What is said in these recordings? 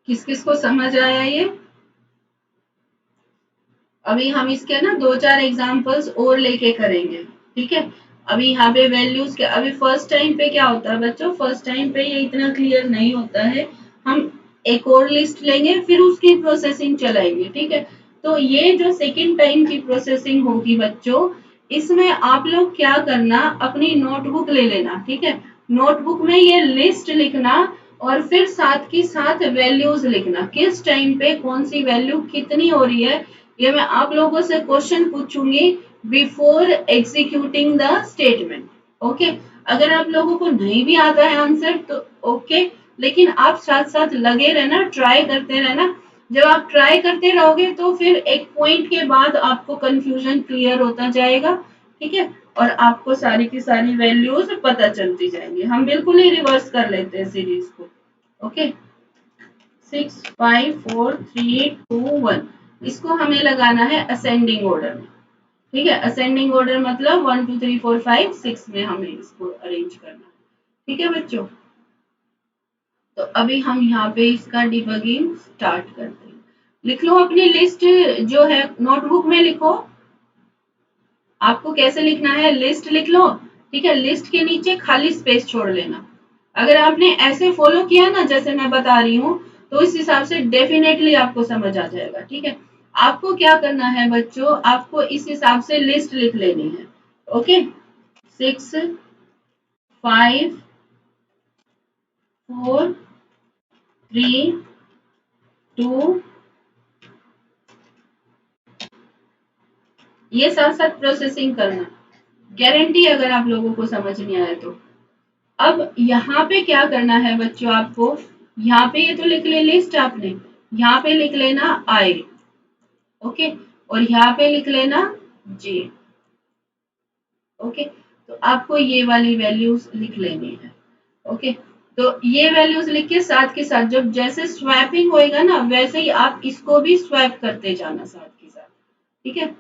किस किस को समझ आया ये? अभी हम इसके ना 2-4 एग्जांपल्स और लेके करेंगे, ठीक है। अभी यहाँ पे वैल्यूज के अभी फर्स्ट टाइम पे क्या होता है बच्चों, फर्स्ट टाइम पे ये इतना क्लियर नहीं होता है। हम एक और लिस्ट लेंगे फिर उसकी प्रोसेसिंग चलाएंगे, ठीक है। तो ये जो सेकंड टाइम की प्रोसेसिंग होगी बच्चों, इसमें आप लोग क्या करना, अपनी नोटबुक ले लेना, ठीक है। नोटबुक में ये लिस्ट लिखना और फिर साथ की साथ वैल्यूज लिखना, किस टाइम पे कौन सी वैल्यू कितनी हो रही है। ये मैं आप लोगों से क्वेश्चन पूछूंगी before executing the statement. Okay, अगर आप लोगों को नहीं भी आता है आंसर तो ओके, लेकिन आप साथ साथ लगे रहना, ट्राई करते रहना। जब आप ट्राई करते रहोगे तो फिर एक पॉइंट के बाद आपको कंफ्यूजन क्लियर होता जाएगा, ठीक है। और आपको सारी की सारी वैल्यूज पता चलती जाएंगी। हम बिल्कुल ही रिवर्स कर लेते हैं सीरीज को। ओके, 6 5 4 3 2 1, इसको हमें लगाना है असेंडिंग ऑर्डर में, ठीक है। असेंडिंग ऑर्डर मतलब 1 2 3 4 5 6 में हमें इसको अरेंज करना है, ठीक है बच्चों। तो अभी हम यहाँ पे इसका डिबगिंग स्टार्ट करते हैं। लिख लो अपनी लिस्ट, जो है नोटबुक में लिखो। आपको कैसे लिखना है, लिस्ट लिख लो, ठीक है। लिस्ट के नीचे खाली स्पेस छोड़ लेना। अगर आपने ऐसे फॉलो किया ना जैसे मैं बता रही हूँ, तो इस हिसाब से डेफिनेटली आपको समझ आ जाएगा, ठीक है। आपको क्या करना है बच्चों, आपको इस हिसाब से लिस्ट लिख लेनी है। ओके, 6 5 4 3 2, ये साथ साथ प्रोसेसिंग करना, गारंटी अगर आप लोगों को समझ नहीं आया तो। अब यहाँ पे क्या करना है बच्चों, आपको यहाँ पे ये तो लिख ले लिस्ट आपने, यहाँ पे लिख लेना आई, ओके, और यहाँ पे लिख लेना जे। ओके, तो आपको ये वाली वैल्यूज लिख लेनी है। ओके, तो ये वैल्यूज लिख के साथ जब जैसे स्वैपिंग होएगा ना, वैसे ही आप इसको भी स्वैप करते जाना साथ के साथ, ठीक है।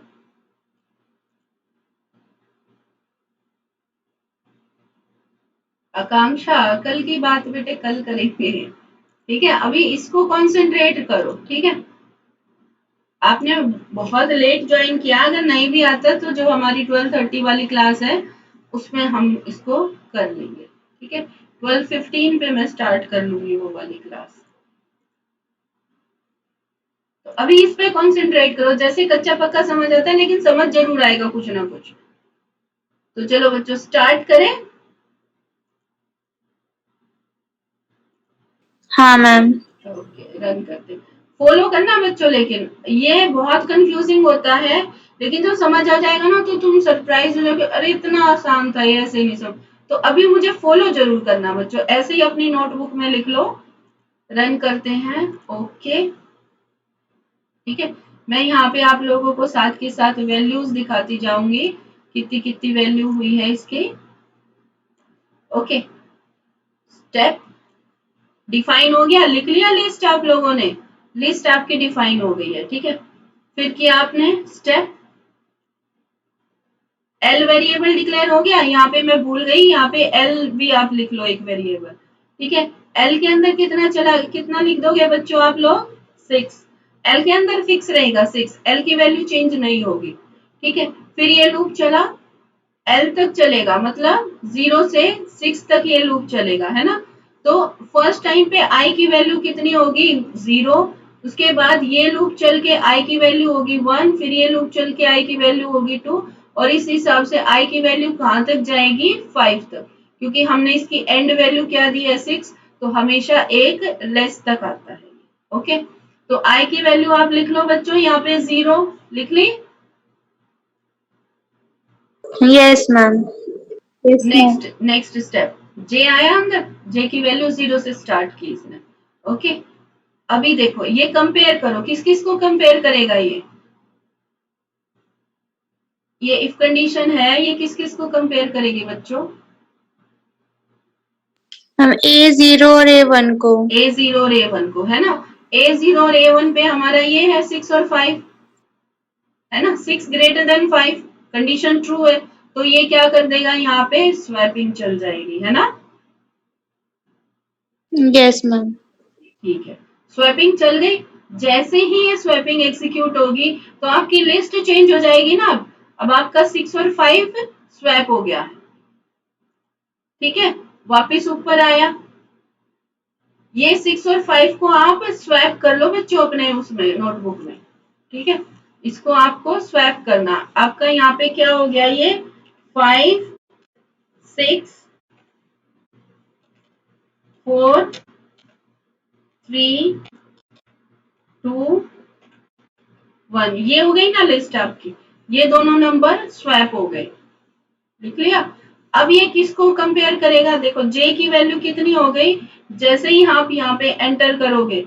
आकांक्षा, कल की बात बेटे कल करेंगे, ठीक है। अभी इसको कंसंट्रेट करो, ठीक है। आपने बहुत लेट ज्वाइन किया, अगर नहीं भी आता तो जो हमारी 12:30 वाली क्लास है उसमें हम इसको कर लेंगे, ठीक है। 12:15 पे मैं स्टार्ट कर लूंगी वो वाली क्लास। तो अभी इस पे कंसंट्रेट करो, जैसे कच्चा पक्का समझ आता है लेकिन समझ जरूर आएगा कुछ ना कुछ। तो चलो बच्चों स्टार्ट करें। हाँ मैम। ओके, रन करते। फॉलो करना बच्चों, लेकिन ये बहुत कंफ्यूजिंग होता है, लेकिन जब समझ आ जाएगा ना तो तुम सरप्राइज हो जाओगे, अरे इतना आसान था ये, ऐसे नहीं सब। तो अभी मुझे फॉलो जरूर करना बच्चों, ऐसे ही अपनी नोटबुक में लिख लो। रन करते हैं। ओके, ठीक है। मैं यहाँ पे आप लोगों को साथ के साथ वैल्यूज दिखाती जाऊंगी, कितनी कितनी वैल्यू हुई है इसकी। ओके, स्टेप डिफाइन हो गया, लिख लिया लिस्ट आप लोगों ने, लिस्ट आपकी डिफाइन हो गई है, ठीक है। फिर किया आपने स्टेप, एल वेरिएबल डिक्लेयर हो गया। यहाँ पे मैं भूल गई, यहाँ पे एल भी आप लिख लो एक वेरिएबल, ठीक है। एल के अंदर कितना चला, कितना लिख दोगे बच्चों आप लोग, 6। एल के अंदर फिक्स रहेगा 6, एल की वैल्यू चेंज नहीं होगी, ठीक है। फिर ये लूप चला, एल तक चलेगा, मतलब 0 से 6 तक ये लूप चलेगा, है ना। तो फर्स्ट टाइम पे आई की वैल्यू कितनी होगी, 0। उसके बाद ये लूप चल के आई की वैल्यू होगी 1, फिर ये लूप चल के आई की वैल्यू होगी 2, और इस हिसाब से आई की वैल्यू कहाँ तक जाएगी, 5 तक, क्योंकि हमने इसकी एंड वैल्यू क्या दी है, 6। तो हमेशा एक लेस तक आता है। ओके, तो आई की वैल्यू आप लिख लो बच्चों, यहाँ पे 0 लिख ली। Yes ma'am. Next next step, j आया अंदर, जे की वैल्यू 0 से स्टार्ट की इसने। ओके, अभी देखो ये कंपेयर करो, किस किस को कंपेयर करेगा ये इफ कंडीशन है, ये किस किस को कंपेयर करेगी बच्चों, हम A0 और A1 को। A0 और A1 को, है ना। A0 और A1 पे हमारा ये है 6 और 5, है ना। 6 ग्रेटर देन 5, कंडीशन ट्रू है, तो ये क्या कर देगा, यहाँ पे स्वैपिंग चल जाएगी, है ना। Yes ma'am. ठीक है, स्वैपिंग चल गई। जैसे ही ये स्वैपिंग एग्जीक्यूट होगी तो आपकी लिस्ट चेंज हो जाएगी ना। अब आपका 6 और 5 स्वैप हो गया है, ठीक है। वापिस ऊपर आया, ये 6 और 5 को आप स्वैप कर लो बच्चों अपने उसमें नोटबुक में, ठीक है। इसको आपको स्वैप करना। आपका यहाँ पे क्या हो गया, ये 5 6 4 3 2 1, ये हो गई ना लिस्ट आपकी। ये दोनों नंबर स्वैप हो गए, लिख लिया। अब ये किसको कंपेयर करेगा, देखो जे की वैल्यू कितनी हो गई, जैसे ही आप यहाँ पे एंटर करोगे,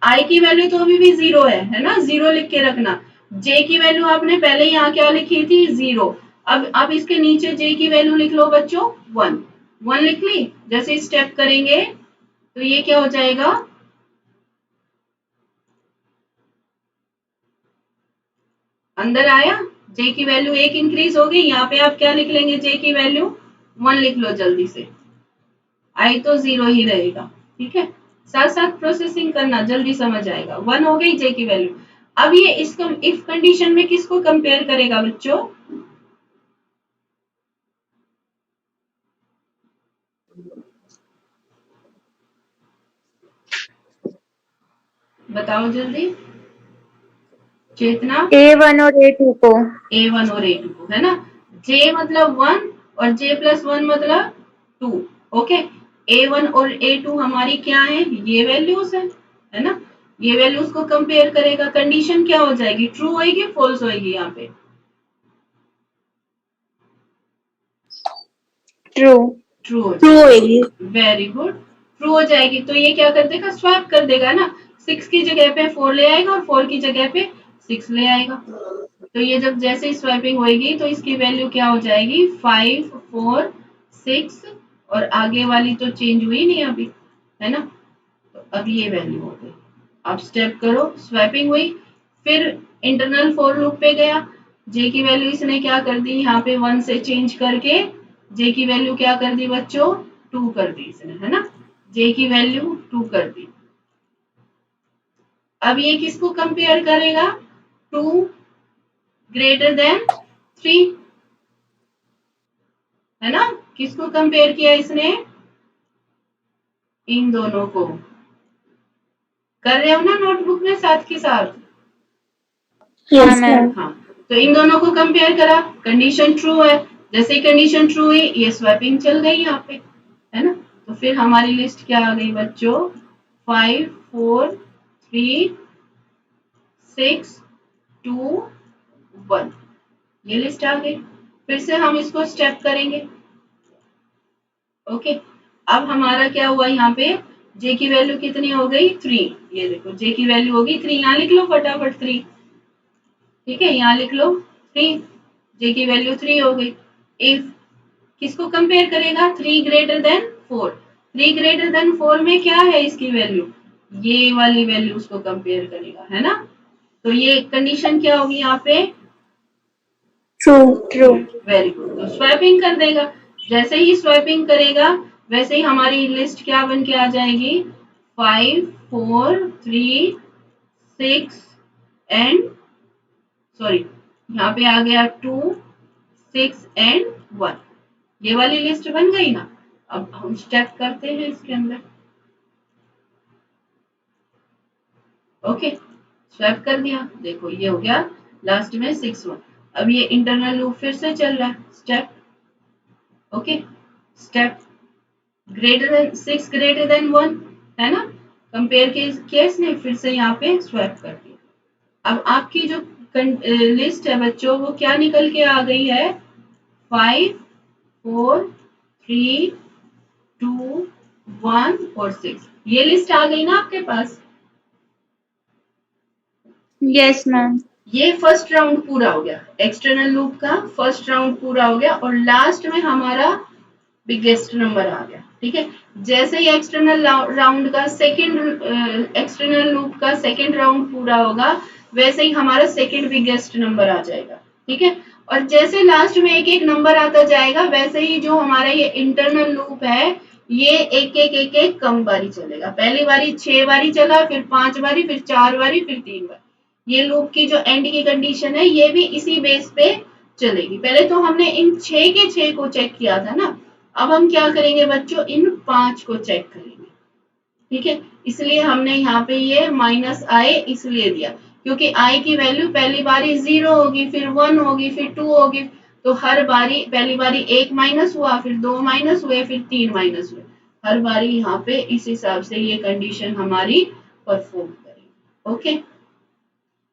आई की वैल्यू तो अभी भी 0 है ना, 0 लिख के रखना। जे की वैल्यू आपने पहले यहाँ क्या लिखी थी, 0। अब आप इसके नीचे जे की वैल्यू लिख लो बच्चों, 1। 1 लिख ली। जैसे स्टेप करेंगे तो ये क्या हो जाएगा, अंदर आया, जे की वैल्यू 1 इंक्रीज हो गई। यहाँ पे आप क्या लिख लेंगे, जे की वैल्यू 1 लिख लो जल्दी से, आई तो 0 ही रहेगा, ठीक है। साथ साथ प्रोसेसिंग करना, जल्दी समझ आएगा। 1 हो गई जे की वैल्यू। अब ये इसको इफ कंडीशन में किसको कंपेयर करेगा बच्चों, बताओ जल्दी, चेतना। A1 और A2 को। A1 और A2 को, है ना। J मतलब 1 और J प्लस 1 मतलब 2, ओके। A1 और A2 हमारी क्या है, ये वैल्यूज है ना। ये वैल्यूज को कंपेयर करेगा। कंडीशन क्या हो जाएगी, ट्रू होएगी फॉल्स होएगी यहाँ पे, ट्रू। ट्रू हो ट्रू जाएगी। होगी। वेरी गुड, ट्रू हो जाएगी। तो ये क्या कर देगा, स्वैप कर देगा ना। 6 की जगह पे 4 ले आएगा और 4 की जगह पे 6 ले आएगा। तो ये जब जैसे ही स्वैपिंग होएगी तो इसकी वैल्यू क्या हो जाएगी, 5 4 6, और आगे वाली तो चेंज हुई नहीं अभी, है ना। तो अब ये वैल्यू हो गई। अब स्टेप करो, स्वैपिंग हुई, फिर इंटरनल फॉर लूप पे गया। जे की वैल्यू इसने क्या कर दी, यहाँ पे 1 से चेंज करके जे की वैल्यू क्या कर दी बच्चों, 2 कर दी इसने, है ना। जे की वैल्यू 2 कर दी। अब ये किसको कंपेयर करेगा, 2 ग्रेटर देन 3, है ना। किसको कंपेयर किया इसने, इन दोनों को। कर रहे हो ना नोटबुक में साथ के साथ, हाँ मैम। हाँ। तो इन दोनों को कंपेयर करा, कंडीशन ट्रू है। जैसे ही कंडीशन ट्रू हुई, ये स्वैपिंग चल गई यहाँ पे, है ना। तो फिर हमारी लिस्ट क्या आ गई बच्चों, 5 4 3 6 2 1, ये लिस्ट आ गई। फिर से हम इसको स्टेप करेंगे, ओके। अब हमारा क्या हुआ यहाँ पे, जे की वैल्यू कितनी हो गई, 3। ये देखो जे की वैल्यू होगी 3, यहाँ लिख लो फटाफट 3, ठीक है। यहाँ लिख लो 3, जे की वैल्यू 3 हो गई। इफ किसको कंपेयर करेगा, 3 ग्रेटर देन 4। 3 ग्रेटर देन 4 में क्या है इसकी वैल्यू, ये वाली वैल्यू उसको कंपेयर करेगा, है ना। तो ये कंडीशन क्या होगी यहाँ पे, ट्रू। ट्रू। Very good. तो स्वैपिंग कर देगा। जैसे ही स्वैपिंग करेगा वैसे ही हमारी लिस्ट क्या बन के आ जाएगी, 5 4 3 6 एंड सॉरी, यहाँ पे आ गया 2 6 एंड 1, ये वाली लिस्ट बन गई ना। अब हम स्टेप करते हैं इसके अंदर, ओके। स्वैप कर दिया, देखो ये हो गया लास्ट में 6 1। अब ये इंटरनल लूप फिर से चल रहा है, step, okay. Step greater than 6 greater than 1, है ना। कंपेयर के केस ने फिर से यहाँ पे स्वैप कर दिया। अब आपकी जो लिस्ट है बच्चों, वो क्या निकल के आ गई है, 5 4 3 2 1 और 6, ये लिस्ट आ गई ना आपके पास। Yes ma'am. ये फर्स्ट राउंड पूरा हो गया, एक्सटर्नल लूप का फर्स्ट राउंड पूरा हो गया, और लास्ट में हमारा बिगेस्ट नंबर आ गया, ठीक है। जैसे ही एक्सटर्नल राउंड का सेकंड एक्सटर्नल लूप का सेकंड राउंड पूरा होगा, वैसे ही हमारा सेकंड बिगेस्ट नंबर आ जाएगा, ठीक है। और जैसे लास्ट में एक एक नंबर आता जाएगा, वैसे ही जो हमारा ये इंटरनल लूप है, ये एक कम बारी चलेगा। पहली बारी 6 बारी चला, फिर 5 बारी, फिर 4 बारी, फिर 3 बारी। ये लूप की जो एंड की कंडीशन है ये भी इसी बेस पे चलेगी। पहले तो हमने इन 6 के 6 को चेक किया था ना, अब हम क्या करेंगे बच्चों, इन 5 को चेक करेंगे। ठीक है, इसलिए हमने यहाँ पे ये माइनस आई इसलिए दिया, क्योंकि आई की वैल्यू पहली बारी 0 होगी, फिर 1 होगी, फिर 2 होगी। तो हर बारी, पहली बारी 1 माइनस हुआ, फिर 2 माइनस हुए, फिर 3 माइनस हुए। हर बारी यहाँ पे इस हिसाब से ये कंडीशन हमारी परफॉर्म करेगी। ओके,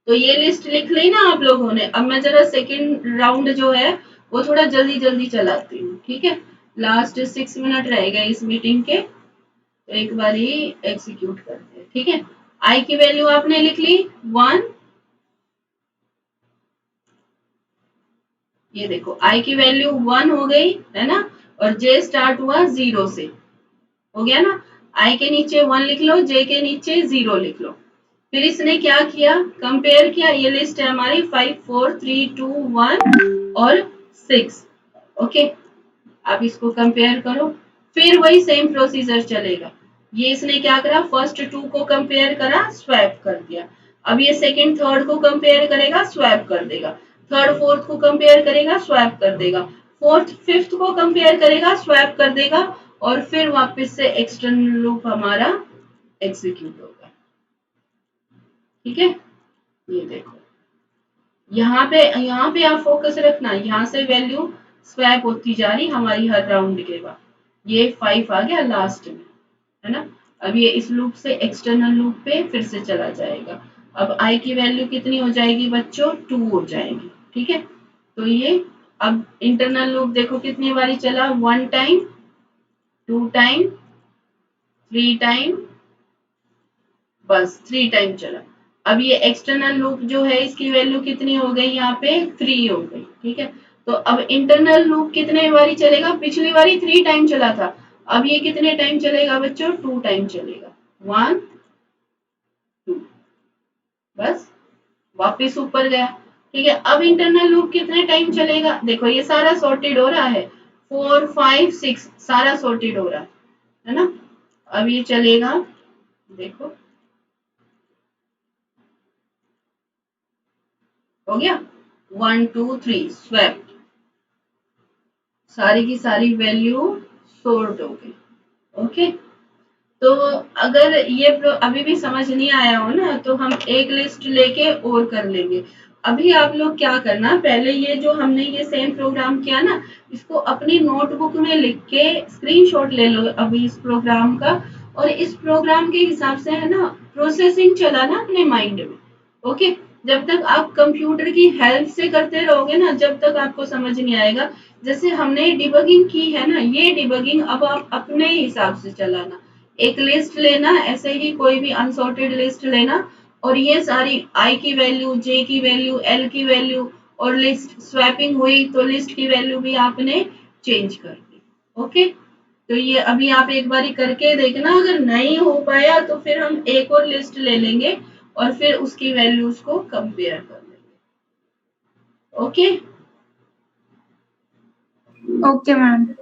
तो ये लिस्ट लिख ली ना आप लोगों ने। अब मैं जरा सेकेंड राउंड जो है वो थोड़ा जल्दी जल्दी चलाती हूँ। ठीक है, लास्ट 6 मिनट रह गए इस मीटिंग के, तो एक बार ही एग्जीक्यूट करते हैं। ठीक है, आई की वैल्यू आपने लिख ली 1, ये देखो आई की वैल्यू 1 हो गई है ना, और जे स्टार्ट हुआ 0 से, हो गया ना। आई के नीचे 1 लिख लो, जे के नीचे 0 लिख लो। फिर इसने क्या किया, कंपेयर किया। ये लिस्ट है हमारी 5 4 3 2 1 और 6। ओके, आप इसको कंपेयर करो। फिर वही सेम प्रोसीजर चलेगा। ये इसने क्या करा, फर्स्ट 2 को कंपेयर करा, स्वैप कर दिया। अब ये सेकंड थर्ड को कंपेयर करेगा, स्वैप कर देगा। थर्ड फोर्थ को कंपेयर करेगा, स्वैप कर देगा। फोर्थ फिफ्थ को कंपेयर करेगा, स्वैप कर देगा। और फिर वापस से एक्सटर्नल लूप हमारा एग्जीक्यूट होगा। ठीक है, ये देखो यहाँ पे आप फोकस रखना, यहाँ से वैल्यू स्वैप होती जा रही हमारी हर राउंड के बाद। ये 5 आ गया लास्ट में, है ना। अब ये इस लूप से एक्सटर्नल लूप पे फिर से चला जाएगा। अब आई की वैल्यू कितनी हो जाएगी बच्चों, 2 हो जाएगी। ठीक है, तो ये अब इंटरनल लूप देखो कितनी बारी चला, 1 टाइम, 2 टाइम, 3 टाइम, बस 3 टाइम चला। अब ये एक्सटर्नल लूप जो है इसकी वैल्यू कितनी हो गई, यहाँ पे 3 हो गई। ठीक है, तो अब इंटरनल लूप कितने बारी चलेगा, पिछली बारी 3 टाइम चला था, अब ये कितने टाइम चलेगा बच्चों, 2 टाइम चलेगा। 1 2, बस वापिस ऊपर गया। ठीक है, अब इंटरनल लूप कितने टाइम चलेगा, देखो ये सारा सॉर्टेड हो रहा है, 4 5 6 सारा सॉर्टेड हो रहा है ना। अब ये चलेगा, देखो हो गया, 1 2 3 स्वैप, सारी की सारी वैल्यू सोर्ट हो गई। ओके, तो अगर ये अभी भी समझ नहीं आया हो ना, तो हम एक लिस्ट लेके और कर लेंगे। अभी आप लोग क्या करना, पहले ये जो हमने ये सेम प्रोग्राम किया ना, इसको अपनी नोटबुक में लिख के स्क्रीनशॉट ले लो अभी इस प्रोग्राम का। और इस प्रोग्राम के हिसाब से है ना प्रोसेसिंग चला ना अपने माइंड में। ओके, जब तक आप कंप्यूटर की हेल्प से करते रहोगे ना, जब तक आपको समझ नहीं आएगा। जैसे हमने डिबगिंग की है ना, ये डिबगिंग अब आप अपने हिसाब से चलाना। एक लिस्ट लेना, ऐसे ही कोई भी अनसॉर्टेड लिस्ट लेना, और ये सारी आई की वैल्यू, जे की वैल्यू, एल की वैल्यू, और लिस्ट स्वैपिंग हुई तो लिस्ट की वैल्यू भी आपने चेंज कर दी। ओके, तो ये अभी आप एक बारी करके देखना, अगर नहीं हो पाया तो फिर हम एक और लिस्ट ले लेंगे और फिर उसकी वैल्यूज को कंपेयर कर लेंगे। Okay, Okay, ma'am.